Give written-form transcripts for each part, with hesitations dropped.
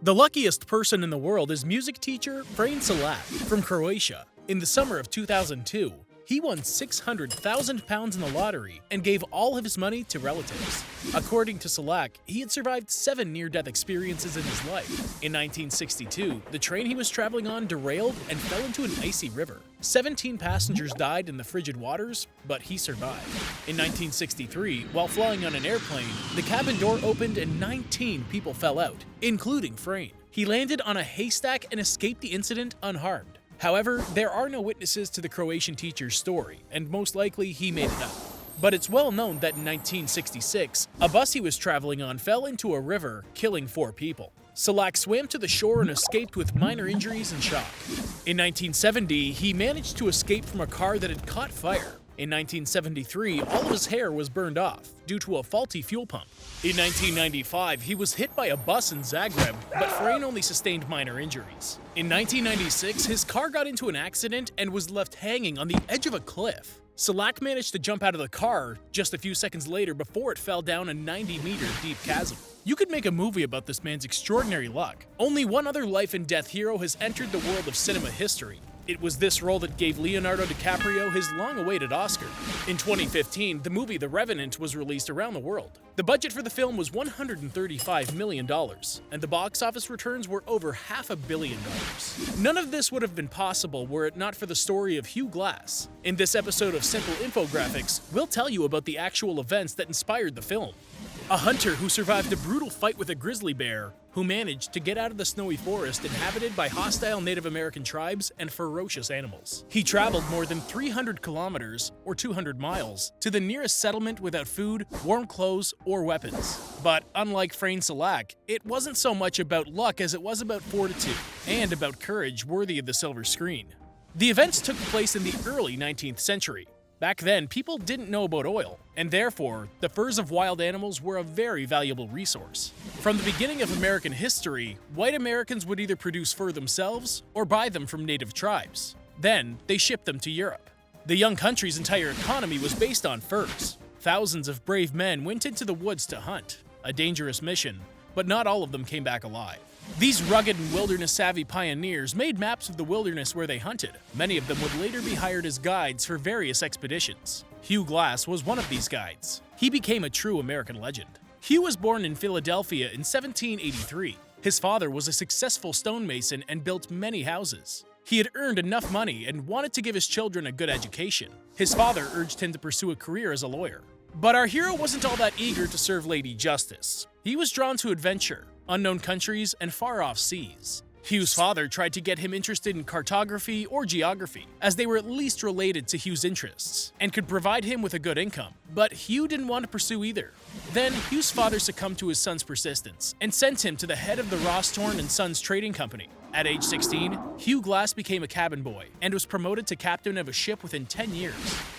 The luckiest person in the world is music teacher Frane Salak from Croatia. In the summer of 2002, he won £600,000 in the lottery and gave all of his money to relatives. According to Salak, he had survived 7 near-death experiences in his life. In 1962, the train he was traveling on derailed and fell into an icy river. 17 passengers died in the frigid waters, but he survived. In 1963, while flying on an airplane, the cabin door opened and 19 people fell out, including Frane. He landed on a haystack and escaped the incident unharmed. However, there are no witnesses to the Croatian teacher's story, and most likely he made it up. But it's well known that in 1966, a bus he was traveling on fell into a river, killing 4 people. Salak swam to the shore and escaped with minor injuries and shock. In 1970, he managed to escape from a car that had caught fire. In 1973, all of his hair was burned off due to a faulty fuel pump. In 1995, he was hit by a bus in Zagreb, but Frane only sustained minor injuries. In 1996, his car got into an accident and was left hanging on the edge of a cliff. Salak managed to jump out of the car just a few seconds later before it fell down a 90-meter deep chasm. You could make a movie about this man's extraordinary luck. Only one other life and death hero has entered the world of cinema history. It was this role that gave Leonardo DiCaprio his long-awaited Oscar. In 2015, the movie The Revenant was released around the world. The budget for the film was $135 million, and the box office returns were over $500 million. None of this would have been possible were it not for the story of Hugh Glass. In this episode of Simple Infographics, we'll tell you about the actual events that inspired the film. A hunter who survived a brutal fight with a grizzly bear, who managed to get out of the snowy forest inhabited by hostile Native American tribes and ferocious animals. He traveled more than 300 kilometers, or 200 miles, to the nearest settlement without food, warm clothes, or weapons. But unlike Frane Salak, it wasn't so much about luck as it was about fortitude, and about courage worthy of the silver screen. The events took place in the early 19th century. Back then, people didn't know about oil, and therefore, the furs of wild animals were a very valuable resource. From the beginning of American history, white Americans would either produce fur themselves or buy them from native tribes. Then, they shipped them to Europe. The young country's entire economy was based on furs. Thousands of brave men went into the woods to hunt, a dangerous mission, but not all of them came back alive. These rugged and wilderness-savvy pioneers made maps of the wilderness where they hunted. Many of them would later be hired as guides for various expeditions. Hugh Glass was one of these guides. He became a true American legend. Hugh was born in Philadelphia in 1783. His father was a successful stonemason and built many houses. He had earned enough money and wanted to give his children a good education. His father urged him to pursue a career as a lawyer. But our hero wasn't all that eager to serve Lady Justice. He was drawn to adventure, unknown countries, and far-off seas. Hugh's father tried to get him interested in cartography or geography, as they were at least related to Hugh's interests, and could provide him with a good income. But Hugh didn't want to pursue either. Then, Hugh's father succumbed to his son's persistence, and sent him to the head of the Rawsthorne & Sons Trading Company. At age 16, Hugh Glass became a cabin boy, and was promoted to captain of a ship within 10 years.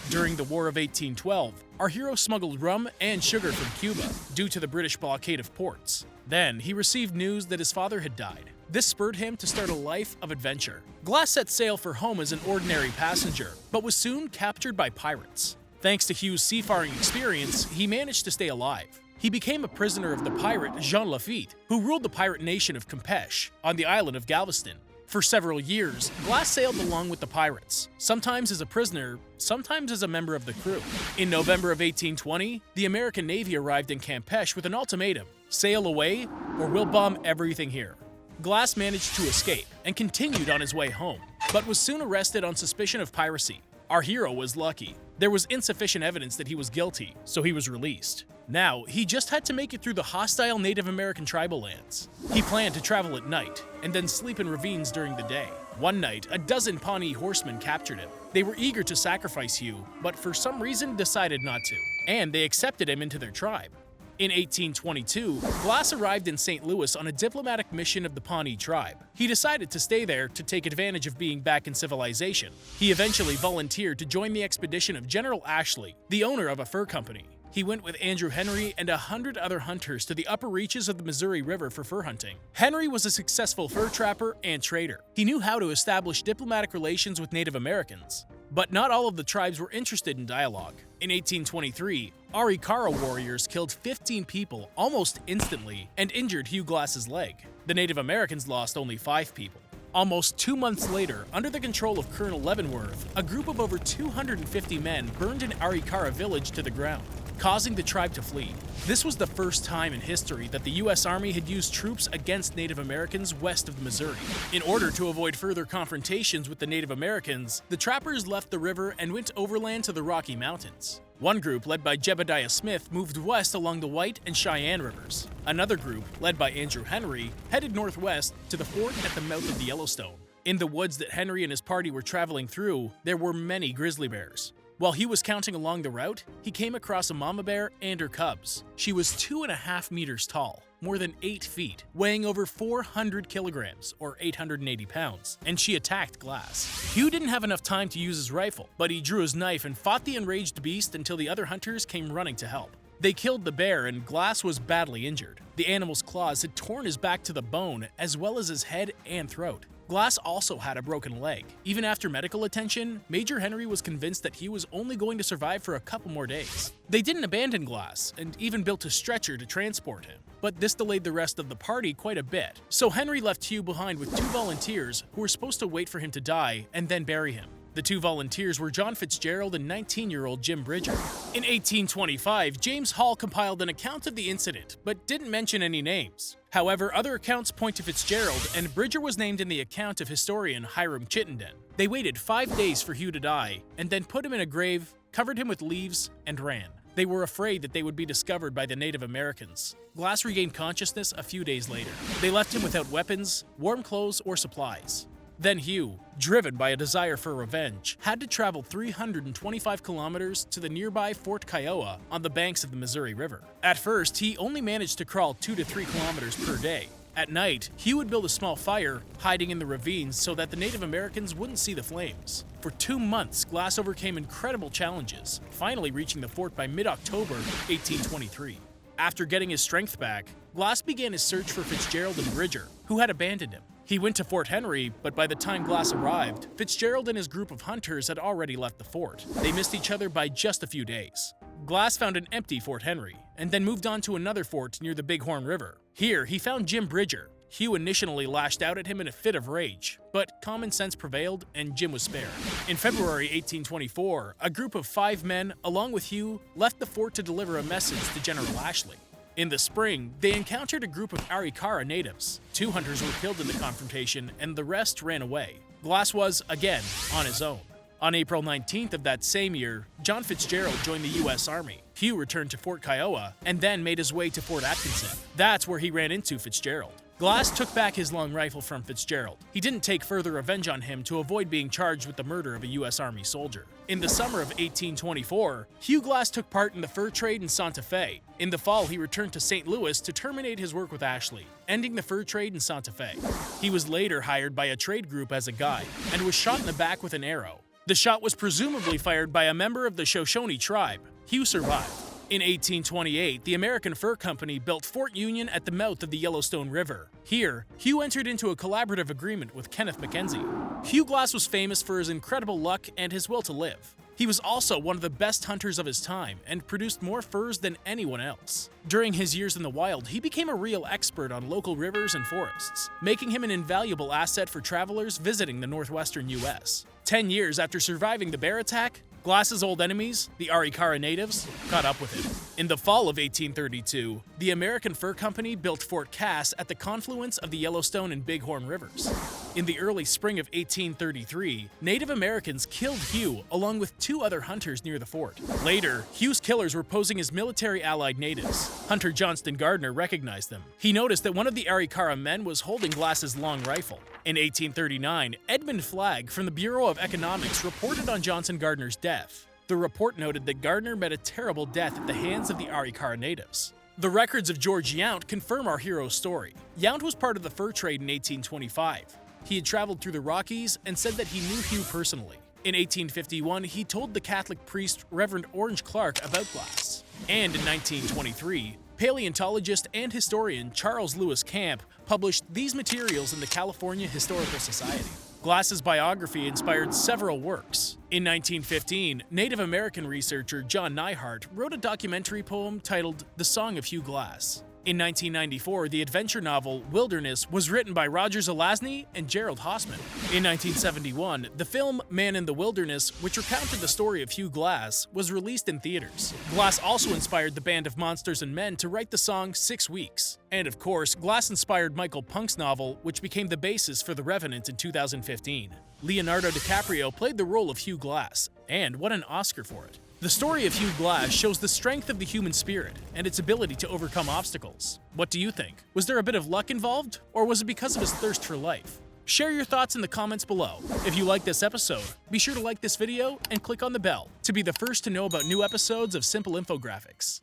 During the War of 1812, our hero smuggled rum and sugar from Cuba, due to the British blockade of ports. Then, he received news that his father had died. This spurred him to start a life of adventure. Glass set sail for home as an ordinary passenger, but was soon captured by pirates. Thanks to Hugh's seafaring experience, he managed to stay alive. He became a prisoner of the pirate Jean Lafitte, who ruled the pirate nation of Campeche on the island of Galveston. For several years, Glass sailed along with the pirates, sometimes as a prisoner, sometimes as a member of the crew. In November of 1820, the American Navy arrived in Campeche with an ultimatum: sail away, or we'll bomb everything here. Glass managed to escape and continued on his way home, but was soon arrested on suspicion of piracy. Our hero was lucky. There was insufficient evidence that he was guilty, so he was released. Now, he just had to make it through the hostile Native American tribal lands. He planned to travel at night, and then sleep in ravines during the day. One night, a dozen Pawnee horsemen captured him. They were eager to sacrifice Hugh, but for some reason decided not to, and they accepted him into their tribe. In 1822, Glass arrived in St. Louis on a diplomatic mission of the Pawnee tribe. He decided to stay there to take advantage of being back in civilization. He eventually volunteered to join the expedition of General Ashley, the owner of a fur company. He went with Andrew Henry and 100 other hunters to the upper reaches of the Missouri River for fur hunting. Henry was a successful fur trapper and trader. He knew how to establish diplomatic relations with Native Americans. But not all of the tribes were interested in dialogue. In 1823, Arikara warriors killed 15 people almost instantly and injured Hugh Glass's leg. The Native Americans lost only 5 people. Almost 2 months later, under the control of Colonel Leavenworth, a group of over 250 men burned an Arikara village to the ground, causing the tribe to flee. This was the first time in history that the U.S. Army had used troops against Native Americans west of the Missouri. In order to avoid further confrontations with the Native Americans, the trappers left the river and went overland to the Rocky Mountains. One group, led by Jebediah Smith, moved west along the White and Cheyenne rivers. Another group, led by Andrew Henry, headed northwest to the fort at the mouth of the Yellowstone. In the woods that Henry and his party were traveling through, there were many grizzly bears. While he was counting along the route, he came across a mama bear and her cubs. She was 2.5 meters tall, more than 8 feet, weighing over 400 kilograms, or 880 pounds, and she attacked Glass. Hugh didn't have enough time to use his rifle, but he drew his knife and fought the enraged beast until the other hunters came running to help. They killed the bear, and Glass was badly injured. The animal's claws had torn his back to the bone, as well as his head and throat. Glass also had a broken leg. Even after medical attention, Major Henry was convinced that he was only going to survive for a couple more days. They didn't abandon Glass, and even built a stretcher to transport him. But this delayed the rest of the party quite a bit, so Henry left Hugh behind with 2 volunteers who were supposed to wait for him to die and then bury him. The 2 volunteers were John Fitzgerald and 19-year-old Jim Bridger. In 1825, James Hall compiled an account of the incident, but didn't mention any names. However, other accounts point to Fitzgerald, and Bridger was named in the account of historian Hiram Chittenden. They waited 5 days for Hugh to die, and then put him in a grave, covered him with leaves, and ran. They were afraid that they would be discovered by the Native Americans. Glass regained consciousness a few days later. They left him without weapons, warm clothes, or supplies. Then Hugh, driven by a desire for revenge, had to travel 325 kilometers to the nearby Fort Kiowa on the banks of the Missouri River. At first, he only managed to crawl 2 to 3 kilometers per day. At night, Hugh would build a small fire, hiding in the ravines so that the Native Americans wouldn't see the flames. For 2 months, Glass overcame incredible challenges, finally reaching the fort by mid-October 1823. After getting his strength back, Glass began his search for Fitzgerald and Bridger, who had abandoned him. He went to Fort Henry, but by the time Glass arrived, Fitzgerald and his group of hunters had already left the fort. They missed each other by just a few days. Glass found an empty Fort Henry, and then moved on to another fort near the Bighorn River. Here, he found Jim Bridger. Hugh initially lashed out at him in a fit of rage, but common sense prevailed and Jim was spared. In February 1824, a group of 5 men, along with Hugh, left the fort to deliver a message to General Ashley. In the spring, they encountered a group of Arikara natives. 2 hunters were killed in the confrontation, and the rest ran away. Glass was, again, on his own. On April 19th of that same year, John Fitzgerald joined the U.S. Army. Hugh returned to Fort Kiowa, and then made his way to Fort Atkinson. That's where he ran into Fitzgerald. Glass took back his long rifle from Fitzgerald. He didn't take further revenge on him to avoid being charged with the murder of a U.S. Army soldier. In the summer of 1824, Hugh Glass took part in the fur trade in Santa Fe. In the fall, he returned to St. Louis to terminate his work with Ashley, ending the fur trade in Santa Fe. He was later hired by a trade group as a guide, and was shot in the back with an arrow. The shot was presumably fired by a member of the Shoshone tribe. Hugh survived. In 1828, the American Fur Company built Fort Union at the mouth of the Yellowstone River. Here, Hugh entered into a collaborative agreement with Kenneth Mackenzie. Hugh Glass was famous for his incredible luck and his will to live. He was also one of the best hunters of his time and produced more furs than anyone else. During his years in the wild, he became a real expert on local rivers and forests, making him an invaluable asset for travelers visiting the northwestern U.S. 10 years after surviving the bear attack, Glass's old enemies, the Arikara natives, caught up with him. In the fall of 1832, the American Fur Company built Fort Cass at the confluence of the Yellowstone and Bighorn rivers. In the early spring of 1833, Native Americans killed Hugh along with 2 other hunters near the fort. Later, Hugh's killers were posing as military-allied natives. Hunter Johnston Gardner recognized them. He noticed that one of the Arikara men was holding Glass's long rifle. In 1839, Edmund Flagg from the Bureau of Economics reported on Johnston Gardner's death. The report noted that Gardner met a terrible death at the hands of the Arikara natives. The records of George Yount confirm our hero's story. Yount was part of the fur trade in 1825. He had traveled through the Rockies and said that he knew Hugh personally. In 1851, he told the Catholic priest Reverend Orange Clark about Glass. And in 1923, paleontologist and historian Charles Lewis Camp published these materials in the California Historical Society. Glass's biography inspired several works. In 1915, Native American researcher John Neihardt wrote a documentary poem titled The Song of Hugh Glass. In 1994, the adventure novel Wilderness was written by Roger Zelazny and Gerald Hausman. In 1971, the film Man in the Wilderness, which recounted the story of Hugh Glass, was released in theaters. Glass also inspired the band of Monsters and Men to write the song 6 Weeks. And of course, Glass inspired Michael Punk's novel, which became the basis for The Revenant in 2015. Leonardo DiCaprio played the role of Hugh Glass, and won an Oscar for it. The story of Hugh Glass shows the strength of the human spirit and its ability to overcome obstacles. What do you think? Was there a bit of luck involved, or was it because of his thirst for life? Share your thoughts in the comments below. If you like this episode, be sure to like this video and click on the bell to be the first to know about new episodes of Simple Infographics.